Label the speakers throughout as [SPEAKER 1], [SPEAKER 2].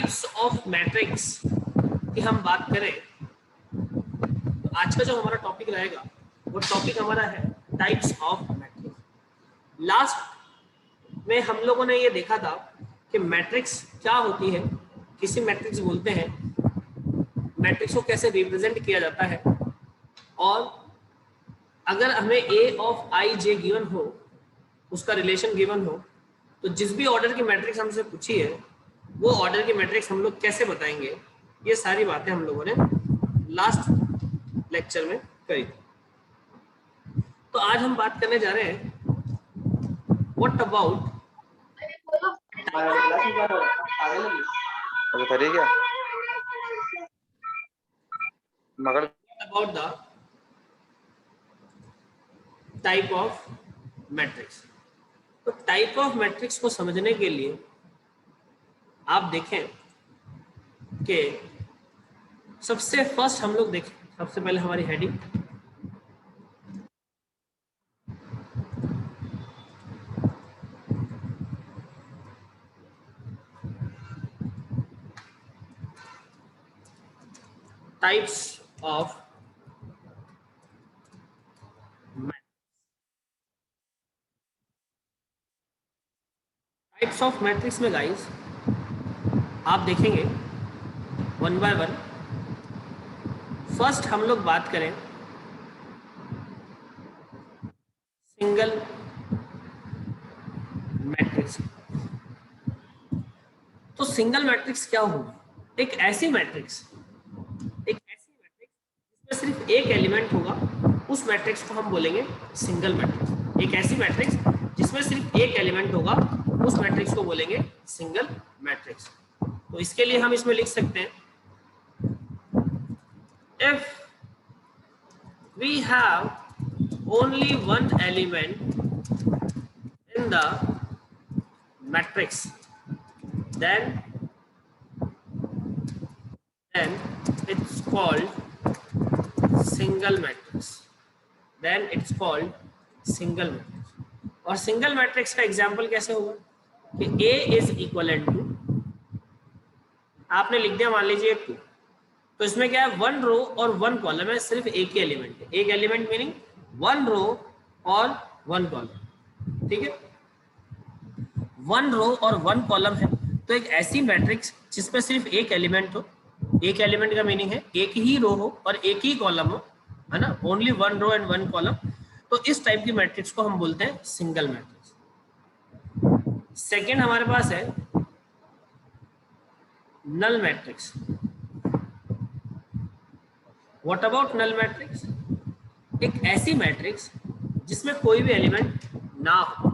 [SPEAKER 1] Types of matrix की हम बात करें तो आज का जो हमारा टॉपिक रहेगा वो टॉपिक हमारा है टाइप्स ऑफ मैट्रिक्स। लास्ट में हम लोगों ने ये देखा था कि मैट्रिक्स क्या होती है, किसी मैट्रिक्स बोलते हैं, मैट्रिक्स को कैसे रिप्रेजेंट किया जाता है, और अगर हमें ए ऑफ आई जे गिवन हो, उसका रिलेशन गिवन हो, तो जिस भी ऑर्डर की मैट्रिक्स हमसे पूछी है वो ऑर्डर की मैट्रिक्स हम लोग कैसे बताएंगे, ये सारी बातें हम लोगों ने लास्ट लेक्चर में करी थी। तो आज हम बात करने जा रहे हैं what about the type of matrix. तो टाइप ऑफ मैट्रिक्स को समझने के लिए आप देखें कि सबसे फर्स्ट हम लोग देखें, सबसे पहले हमारी heading types of types of matrix में गाइस आप देखेंगे वन बाय वन। फर्स्ट हम लोग बात करें सिंगल मैट्रिक्स। तो सिंगल मैट्रिक्स क्या होगी? एक ऐसी मैट्रिक्स जिसमें सिर्फ एक एलिमेंट होगा, उस मैट्रिक्स को हम बोलेंगे सिंगल मैट्रिक्स। एक ऐसी मैट्रिक्स जिसमें सिर्फ एक एलिमेंट होगा, उस मैट्रिक्स को बोलेंगे सिंगल मैट्रिक्स। तो इसके लिए हम इसमें लिख सकते हैं if we have only one element in the matrix then it's called single matrix। then it's called single matrix। और सिंगल मैट्रिक्स का एग्जांपल कैसे होगा कि A इज इक्वल टू, आपने लिख दिया मान लीजिए 2, तो इसमें क्या है, 1 रो और 1 कॉलम है, सिर्फ एक ही एलिमेंट है। एक एलिमेंट मीनिंग 1 रो और 1 कॉलम, ठीक है, 1 रो और 1 कॉलम है। तो एक ऐसी मैट्रिक्स जिसमें सिर्फ एक एलिमेंट हो, एक एलिमेंट का मीनिंग है एक ही रो हो और एक ही कॉलम हो, है ना, ओनली 1 रो एंड 1 कॉलम। तो इस टाइप की मैट्रिक्स को हम बोलते हैं सिंगल मैट्रिक्स। सेकेंड हमारे पास है null matrix. What about null matrix? एक ऐसी मैट्रिक्स जिसमें कोई भी एलिमेंट ना हो।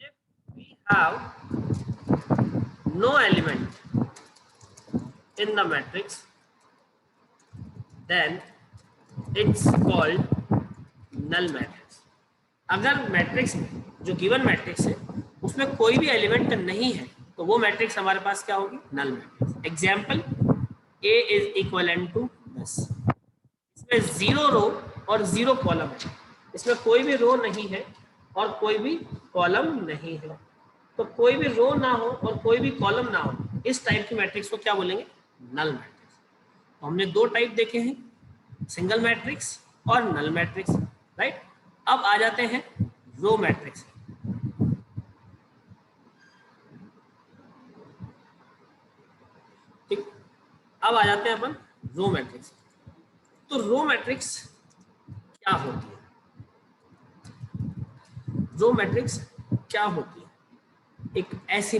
[SPEAKER 1] If we have no element in the matrix then it's called null matrix. अगर मैट्रिक्स में, जो गिवन मैट्रिक्स है, उसमें कोई भी एलिमेंट नहीं है तो वो मैट्रिक्स हमारे पास क्या होगी? Null matrix. Example A is equal to 10, इसमें 0 रो और 0 कॉलम है, इसमें कोई भी रो नहीं है और कोई भी कॉलम नहीं है। तो कोई भी रो ना हो और कोई भी कॉलम ना हो, इस टाइप की मैट्रिक्स को क्या बोलेंगे? Null matrix. तो हमने दो टाइप देखे हैं, सिंगल मैट्रिक्स और नल मैट्रिक्स, राइट। अब आ जाते हैं रो मैट्रिक्स। ठीक, अब आ जाते हैं अपन रो मैट्रिक्स। तो रो मैट्रिक्स क्या होती है? रो मैट्रिक्स क्या होती है? एक ऐसी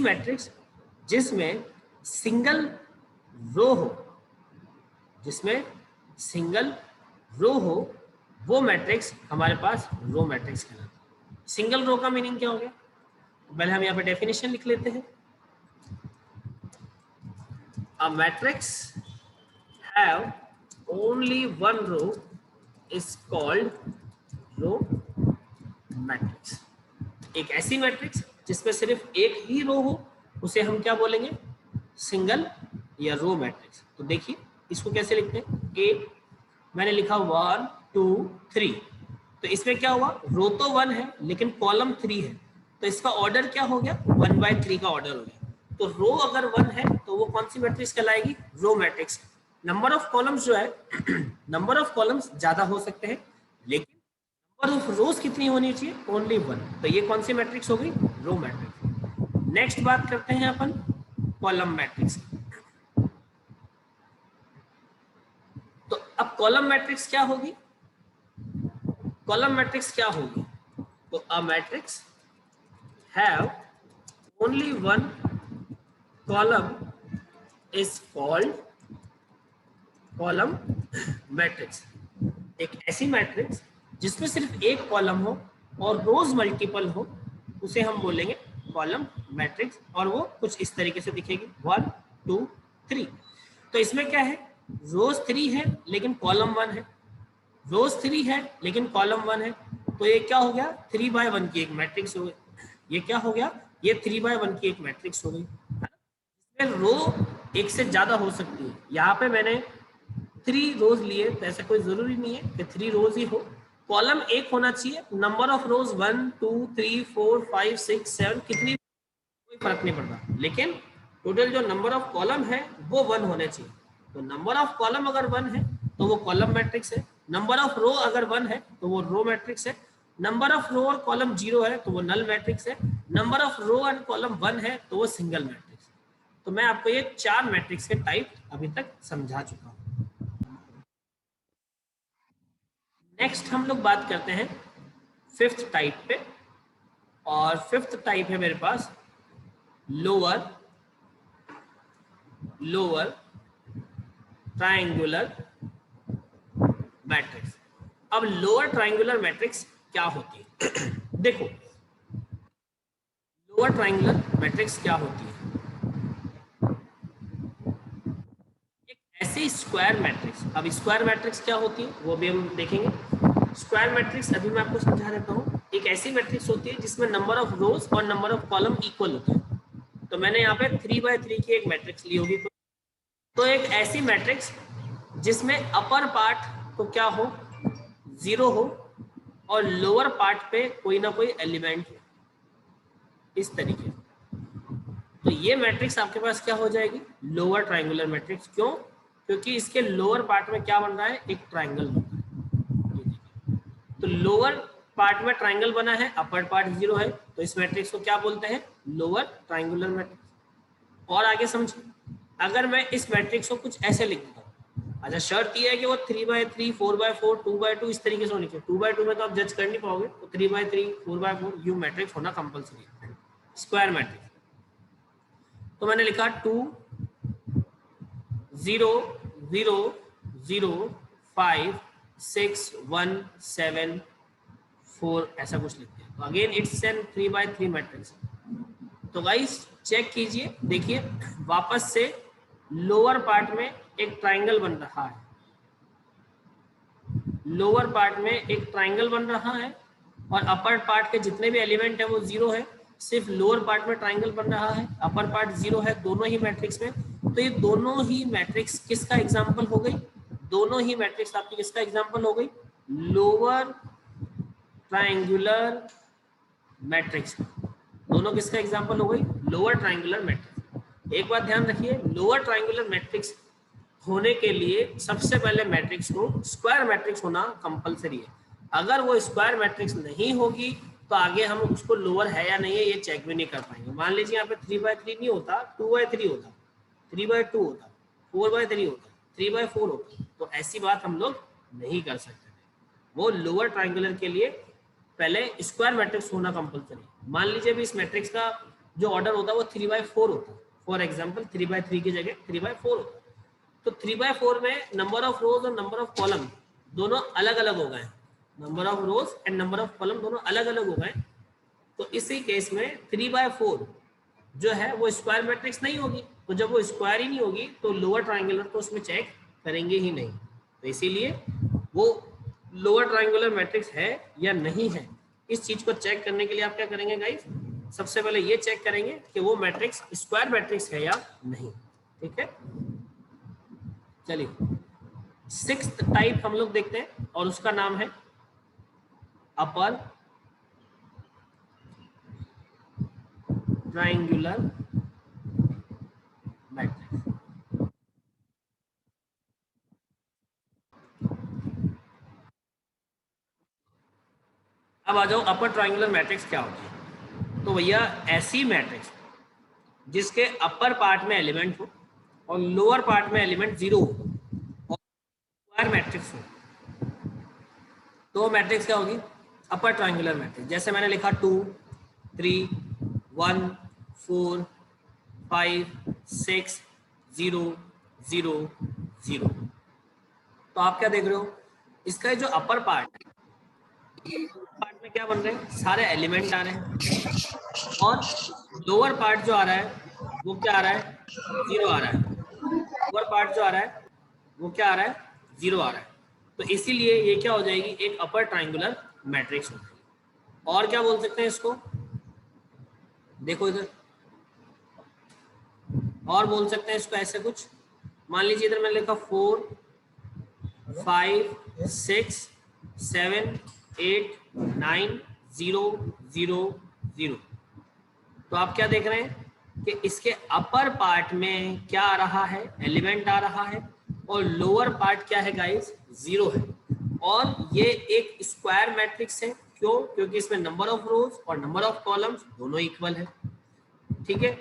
[SPEAKER 1] मैट्रिक्स जिसमें सिंगल रो हो, वो मैट्रिक्स हमारे पास रो मैट्रिक्स कहलाता है। सिंगल रो का मीनिंग क्या हो गया? तो पहले हम यहाँ पे डेफिनेशन लिख लेते हैं। A matrix have only one row is called row matrix। एक ऐसी मैट्रिक्स जिसमें सिर्फ एक ही रो हो, उसे हम क्या बोलेंगे? सिंगल या रो मैट्रिक्स। तो देखिए इसको कैसे लिखते हैं। ए मैंने लिखा 1 2 3, तो इसमें क्या हुआ? रो तो 1 है लेकिन कॉलम 3 है, तो इसका ऑर्डर क्या हो गया, 1/3 का ऑर्डर हो गया। तो रो अगर 1 है तो वो कौन सी मैट्रिक्स कहलाएगी, row matrix. Number of columns जो है नंबर ऑफ कॉलम्स ज्यादा हो सकते हैं, लेकिन नंबर ऑफ रोज कितनी होनी चाहिए, ओनली 1। तो ये कौन सी मैट्रिक्स हो गई, रो मैट्रिक्स। नेक्स्ट बात करते हैं अपन कॉलम मैट्रिक्स। तो अब कॉलम मैट्रिक्स क्या होगी, कॉलम मैट्रिक्स क्या होगी, तो a matrix have only one column is called column matrix. एक ऐसी मैट्रिक्स जिसमें सिर्फ एक कॉलम हो और रोज मल्टीपल हो, उसे हम बोलेंगे कॉलम मैट्रिक्स, और वो कुछ इस तरीके से दिखेगी 1 2 3। तो इसमें क्या है, रोज 3 है लेकिन कॉलम 1 है, रोज 3 है लेकिन कॉलम 1 है। तो ये क्या हो गया, 3/1 की एक मैट्रिक्स हो गई। ये क्या हो गया, ये 3/1 की एक मैट्रिक्स हो गई। इसमें रो एक से ज्यादा हो सकती है। यहाँ पे मैंने 3 रोज लिए, तो ऐसा कोई जरूरी नहीं है कि 3 रोज ही हो, कॉलम एक होना चाहिए। नंबर ऑफ रोज 1 2 3 4 5 6 7 कितनी, कोई फर्क नहीं पड़ता, लेकिन टोटल जो नंबर ऑफ कॉलम है वो 1 होने चाहिए। तो नंबर ऑफ कॉलम अगर 1 है तो वो कॉलम मैट्रिक्स है, नंबर ऑफ रो अगर 1 है तो वो रो मैट्रिक्स है, नंबर ऑफ रो और कॉलम 0 है तो वो नल मैट्रिक्स है, number of row and column 1 है तो वो सिंगल मैट्रिक्स। तो मैं आपको ये 4 मैट्रिक्स के टाइप अभी तक समझा चुका हूँ। नेक्स्ट हम लोग बात करते हैं 5th टाइप पे, और 5th टाइप है मेरे पास लोअर ट्रायंगुलर मैट्रिक्स। अब लोअर ट्रायंगुलर मैट्रिक्स क्या होती है देखो, लोअर ट्रायंगुलर मैट्रिक्स क्या होती है, एक ऐसी स्क्वायर मैट्रिक्स। अब स्क्वायर मैट्रिक्स क्या होती है वो भी हम देखेंगे। स्क्वायर मैट्रिक्स अभी मैं आपको समझा देता हूँ। एक ऐसी मैट्रिक्स होती है जिसमें नंबर ऑफ रोज और नंबर ऑफ कॉलम इक्वल होते हैं। तो मैंने यहाँ पे 3/3 की एक मैट्रिक्स ली होगी। तो एक ऐसी मैट्रिक्स जिसमें अपर पार्ट तो क्या हो, 0 हो, और लोअर पार्ट पे कोई ना कोई एलिमेंट हो, इस तरीके। तो ये मैट्रिक्स आपके पास क्या हो जाएगी, लोअर ट्रायंगुलर मैट्रिक्स। क्यों, क्योंकि इसके लोअर पार्ट में क्या बन रहा है, एक ट्रायंगल बन रहा है। तो लोअर पार्ट में ट्रायंगल बना है, अपर पार्ट 0 है, तो इस मैट्रिक्स को क्या बोलते हैं, लोअर ट्रायंगुलर मैट्रिक्स। और आगे समझिए, अगर मैं इस मैट्रिक्स को कुछ ऐसे लिख देता हूँ, अच्छा शर्त यह है कि वो 3/3 4/4 2/2 इस तरीके से होनी चाहिए। 2/2 में तो आप जज कर नहीं पाओगे, तो 3/3 4/4 यू मैट्रिक्स होना कंपलसरी है, स्क्वायर मैट्रिक्स। तो मैंने लिखा 2 0 0 0 5 6 1 7 4 ऐसा कुछ लिखते हैं। तो अगेन इट्स एन 3/3 मैट्रिक्स। तो गाइस चेक कीजिए, देखिए वापस से लोअर पार्ट में एक ट्रायंगल बन रहा है, लोअर पार्ट में एक ट्रायंगल बन रहा है, और अपर पार्ट के जितने भी एलिमेंट है वो 0 है, सिर्फ लोअर पार्ट में ट्रायंगल बन रहा है, अपर पार्ट 0 है, दोनों ही मैट्रिक्स में। तो ये दोनों ही मैट्रिक्स किसका एग्जांपल हो गई, दोनों ही मैट्रिक्स आपकी किसका एग्जांपल हो गई, लोअर ट्रायंगुलर मैट्रिक्स। दोनों किसका एग्जांपल हो गई, लोअर ट्रायंगुलर मैट्रिक्स। एक बात ध्यान रखिए, लोअर ट्रायंगुलर मैट्रिक्स होने के लिए सबसे पहले मैट्रिक्स को स्क्वायर मैट्रिक्स होना कंपलसरी है। अगर वो स्क्वायर मैट्रिक्स नहीं होगी तो आगे हम उसको लोअर है या नहीं है ये चेक भी नहीं कर पाएंगे। मान लीजिए यहाँ पे 3/3 नहीं होता, 2/3 होता, 3/2 होता, 4/3 होता, 3/4 होता, तो ऐसी बात हम लोग नहीं कर सकते। वो लोअर ट्रायंगुलर के लिए पहले स्क्वायर मैट्रिक्स होना कंपलसरी। मान लीजिए भी इस मैट्रिक्स का जो ऑर्डर होता है वो 3/4 होता, फॉर एग्जाम्पल 3/3 की जगह 3/4 होता। तो 3/4 में नंबर ऑफ रोज और नंबर ऑफ कॉलम दोनों अलग अलग हो गए, number of rose and number of column दोनों अलग अलग हो गए। तो इसी केस में 3/4 जो है वो स्क्वायर मैट्रिक्स नहीं होगी। तो जब वो स्क्वायर ही नहीं होगी तो लोअर ट्रायंगुलर तो उसमें चेक करेंगे ही नहीं। तो इसीलिए वो लोअर ट्रायंगुलर मैट्रिक्स है या नहीं है, इस चीज को चेक करने के लिए आप क्या करेंगे गाइस, सबसे पहले ये चेक करेंगे कि वो मैट्रिक्स स्क्वायर मैट्रिक्स है या नहीं। ठीक है, चलिए 6th टाइप हम लोग देखते हैं, और उसका नाम है अपर ट्राइंगुलर मैट्रिक्स। अब आ जाओ अपर ट्राइंगुलर मैट्रिक्स क्या होती है। तो भैया ऐसी मैट्रिक्स जिसके अपर पार्ट में एलिमेंट हो और लोअर पार्ट में एलिमेंट जीरो हो और स्क्वायर मैट्रिक्स हो, तो मैट्रिक्स क्या होगी? Upper triangular matrix. जैसे मैंने लिखा 2 3 1 4 5 6 0 0 0। तो आप क्या देख रहे हो? इसका जो अपर पार्ट है, पार्ट में क्या बन रहे हैं? सारे एलिमेंट आ रहे हैं। और लोअर पार्ट जो आ रहा है वो क्या आ रहा है? जीरो आ रहा है। लोअर पार्ट जो आ रहा है वो क्या आ रहा है? जीरो आ रहा है। तो इसीलिए ये क्या हो जाएगी? एक अपर ट्राइंगुलर मैट्रिक्स हो जाएगी। और क्या बोल सकते हैं इसको? देखो इधर, और बोल सकते हैं इसको ऐसे कुछ। मान लीजिए इधर मैंने लिखा 4 5 6 7 8 9 0 0 0। तो आप क्या देख रहे हैं कि इसके अपर पार्ट में क्या आ रहा है? एलिमेंट आ रहा है। और लोअर पार्ट क्या है गाइस? जीरो है। और ये एक स्क्वायर मैट्रिक्स है। क्यों? क्योंकि इसमें नंबर ऑफ रोज और नंबर ऑफ कॉलम्स दोनों इक्वल है। ठीक है,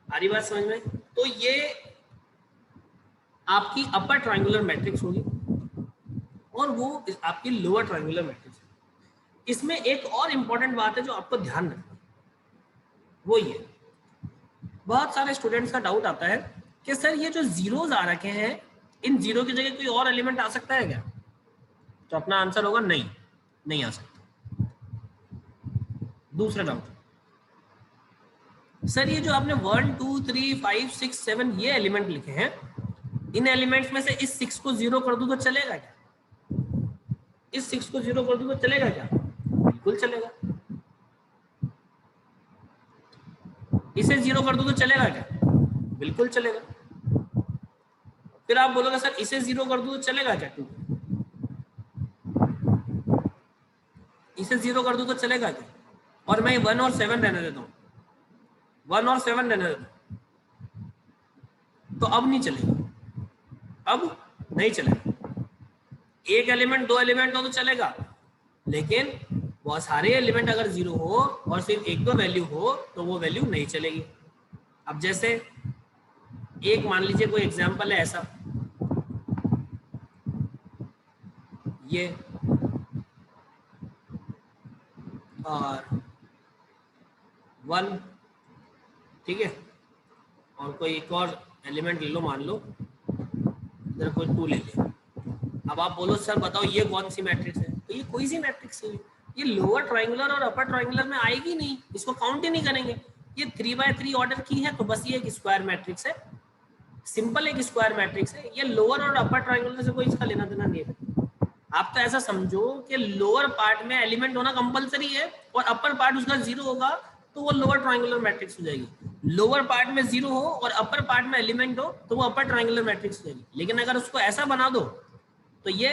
[SPEAKER 1] आ रही बात समझ में? तो ये आपकी अपर ट्राइंगुलर मैट्रिक्स होगी और वो आपकी लोअर ट्राइंगुलर मैट्रिक्स। इसमें एक और इंपॉर्टेंट बात है जो आपको ध्यान रखना है, वो ये, बहुत सारे स्टूडेंट्स का डाउट आता है कि सर ये जो जीरोज आ रखे हैं, इन जीरो की जगह कोई और एलिमेंट आ सकता है क्या? तो अपना आंसर होगा नहीं, नहीं आ सकता। दूसरा डाउट, सर ये जो आपने 1 2 3 5 6 7 ये एलिमेंट लिखे हैं, इन एलिमेंट्स में से इस 6 को जीरो कर दूं तो चलेगा क्या? इस 6 को जीरो कर दूं तो चलेगा क्या? बिल्कुल चलेगा। इसे जीरो कर दूं तो चलेगा क्या? बिल्कुल चलेगा। फिर आप बोलोगे सर इसे जीरो कर दूं तो चलेगा क्या? इसे जीरो कर दूं तो चलेगा क्या? और मैं 1 और 7 रहने देता हूँ, 1 और 7 रहने देता हूँ, तो अब नहीं चलेगा, अब नहीं चलेगा। एक एलिमेंट दो एलिमेंट हो तो चलेगा, लेकिन बहुत सारे एलिमेंट अगर जीरो हो और सिर्फ एक दो वैल्यू हो तो वो वैल्यू नहीं चलेगी। अब जैसे एक मान लीजिए कोई एग्जांपल है ऐसा, ये और 1, ठीक है, और कोई एक और एलिमेंट ले लो, मान लो इधर कोई 2 ले लिया। अब आप बोलो सर बताओ ये कौन सी मैट्रिक्स है? तो ये कोई सी मैट्रिक्स है, ये लोअर ट्राइंगुलर और अपर ट्राइंगुलर में आएगी नहीं, इसको काउंट ही नहीं करेंगे। ये 3x3 ऑर्डर की है, तो बस ये एक स्क्वायर मैट्रिक्स है, सिंपल एक स्क्वायर मैट्रिक्स है। ये लोअर और अपर ट्राइंगुलर से कोई इसका लेना देना नहीं है। आप तो ऐसा समझो कि लोअर पार्ट में एलिमेंट होना कंपलसरी है और अपर पार्ट उसका जीरो होगा तो वो लोअर ट्राइंगुलर मैट्रिक्स हो जाएगी। लोअर पार्ट में जीरो हो और अपर पार्ट में एलिमेंट हो तो वो अपर ट्राइंगुलर मैट्रिक्स हो जाएगी। लेकिन अगर उसको ऐसा बना दो तो ये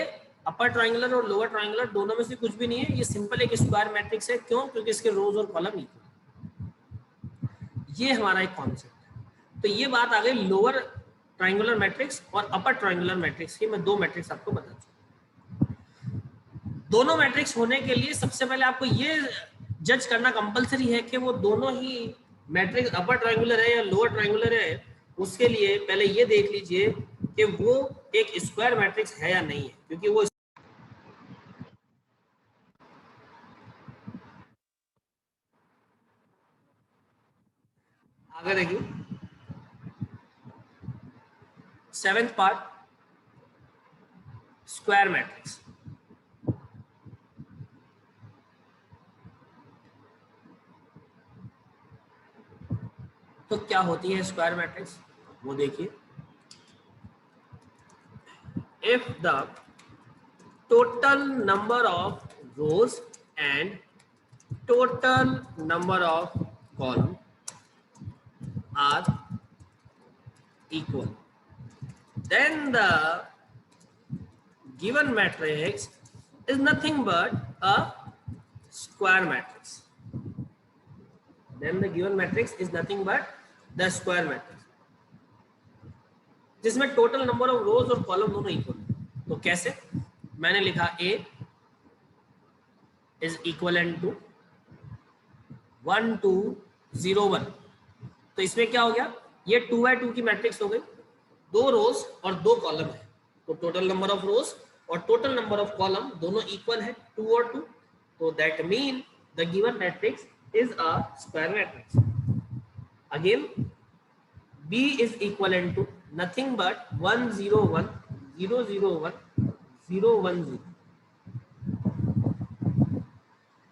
[SPEAKER 1] अपर ट्राइंगुलर और लोअर ट्राइंगुलर दोनों में से कुछ भी नहीं है, ये सिंपल एक स्क्वायर मैट्रिक्स है। क्यों? क्योंकि इसके रोज और कॉलम इक्वल। ये हमारा एक कॉन्सेप्ट है। तो ये बात आ गई लोअर ट्राइंगुलर मैट्रिक्स और अपर ट्राइंगुलर मैट्रिक्स की। मैं दो मैट्रिक्स आपको बता दूं। दोनों मैट्रिक्स होने के लिए सबसे पहले आपको ये जज करना कंपलसरी है कि वो दोनों ही मैट्रिक्स अपर ट्राइंगुलर है या लोअर ट्राइंगुलर है। उसके लिए पहले ये देख लीजिए कि वो एक स्क्वायर मैट्रिक्स है या नहीं है, क्योंकि वो आगे देखिए 7th पार्ट स्क्वायर मैट्रिक्स। तो क्या होती है स्क्वायर मैट्रिक्स, वो देखिए। If the total number of rose and total number of column are equal, then the given matrix is nothing but a square matrix. then the given matrix is nothing but the square matrix, जिसमें total number of रोज और column दोनों equal है। तो कैसे? मैंने लिखा A is equivalent to 1 2 0 1। तो इसमें क्या हो गया, ये 2 by 2 की मैट्रिक्स हो गई, 2 रोज और 2 कॉलम है, तो टोटल नंबर ऑफ रोज और टोटल नंबर ऑफ कॉलम दोनों इक्वल है, 2 और 2। तो that mean the given matrix is a square matrix. Again B is equivalent to nothing but 1 0 1 0 0 1 0 1 0।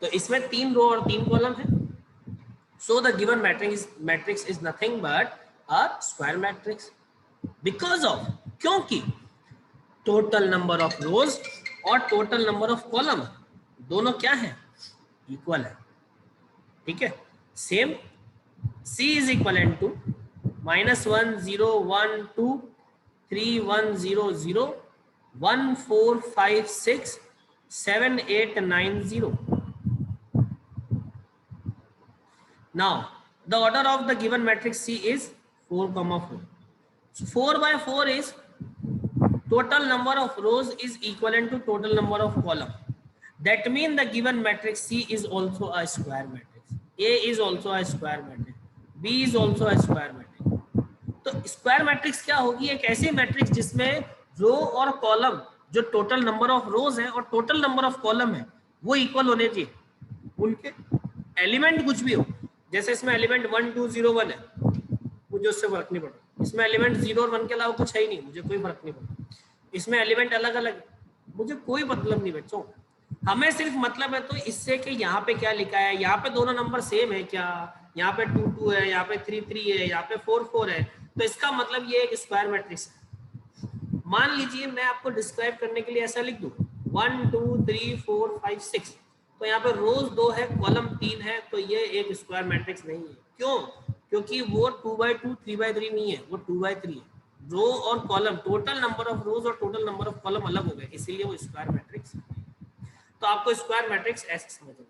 [SPEAKER 1] तो इसमें 3 रो और 3 कॉलम है, so the given matrix is nothing but a square matrix because of, क्योंकि total number of रोज और total number of column दोनों क्या है, equal है। ठीक है, same C is equivalent to -1 0 1 2 3 1 0 0 1 4 5 6 7 8 9 0। Now the order of the given matrix C is 4, 4. So 4 by 4 is total number of rows is equivalent to total number of column. That means the given matrix C is also a square matrix. A is also a square matrix. B is also a square matrix. तो square matrix क्या होगी, एक ऐसी matrix जिसमें रो और column, जो total number of रोज है और टोटल नंबर ऑफ कॉलम है वो इक्वल होने चाहिए, उनके एलिमेंट कुछ भी हो। जैसे इसमें एलिमेंट 1 2 0 1 है, मुझे उससे फर्क नहीं पड़ता। इसमें एलिमेंट 0 और 1 के अलावा कुछ है ही नहीं, मुझे कोई फर्क नहीं पड़ता। इसमें एलिमेंट अलग अलग, मुझे कोई मतलब नहीं बच्चों। हमें सिर्फ मतलब है तो इससे कि यहाँ पे क्या लिखा है, यहाँ पे दोनों नंबर सेम है क्या, यहाँ पे 2 2 है, यहाँ पे 3 3 है, यहाँ पे 4 4 है, तो इसका मतलब ये एक स्क्वायर मैट्रिक्स है। मान लीजिए मैं आपको डिस्क्राइब करने के लिए ऐसा लिख दूं 1 2 3 4 5 6, तो यहाँ पे रोज 2 है, कॉलम 3 है, तो ये एक स्क्वायर मैट्रिक्स नहीं है। क्यों? क्योंकि वो 2 by 2 3 by 3 नहीं है, वो 2 by 3 है। रो और कॉलम, टोटल नंबर ऑफ रोज और टोटल नंबर ऑफ कॉलम अलग हो गए, इसीलिए वो स्क्वायर मैट्रिक्स है। तो आपको स्क्वायर मैट्रिक्स ऐसे समझना।